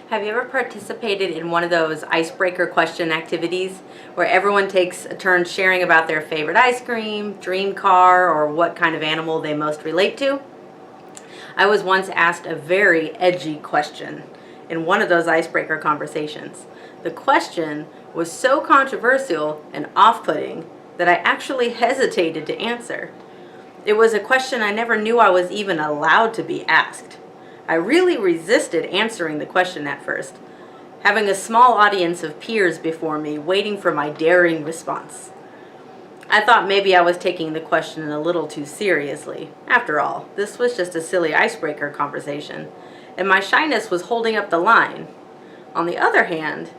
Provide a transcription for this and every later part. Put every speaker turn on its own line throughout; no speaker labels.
Have you ever participated in one of those icebreaker question activities where everyone takes a turn sharing about their favorite ice cream, dream car, or what kind of animal they most relate to? I was once asked a very edgy question in one of those icebreaker conversations. The question was so controversial and off-putting that I actually hesitated to answer. It was a question I never knew I was even allowed to be asked. I really resisted answering the question at first, having a small audience of peers before me waiting for my daring response. I thought maybe I was taking the question a little too seriously. After all, this was just a silly icebreaker conversation, and my shyness was holding up the line. On the other hand,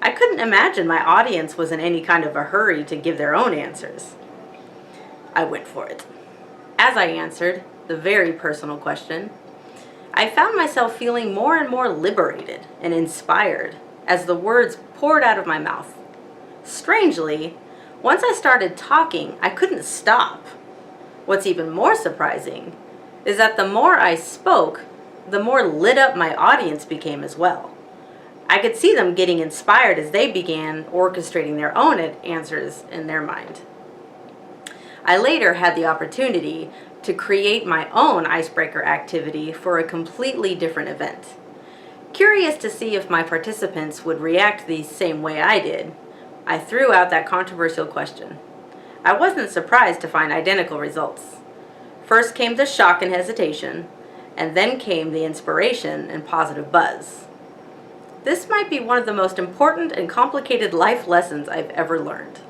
I couldn't imagine my audience was in any kind of a hurry to give their own answers. I went for it. As I answered the very personal question, I found myself feeling more and more liberated and inspired as the words poured out of my mouth. Strangely, once I started talking, I couldn't stop. What's even more surprising is that the more I spoke, the more lit up my audience became as well. I could see them getting inspired as they began orchestrating their own answers in their mind. I later had the opportunity to create my own icebreaker activity for a completely different event. Curious to see if my participants would react the same way I did, I threw out that controversial question. I wasn't surprised to find identical results. First came the shock and hesitation, and then came the inspiration and positive buzz. This might be one of the most important and complicated life lessons I've ever learned.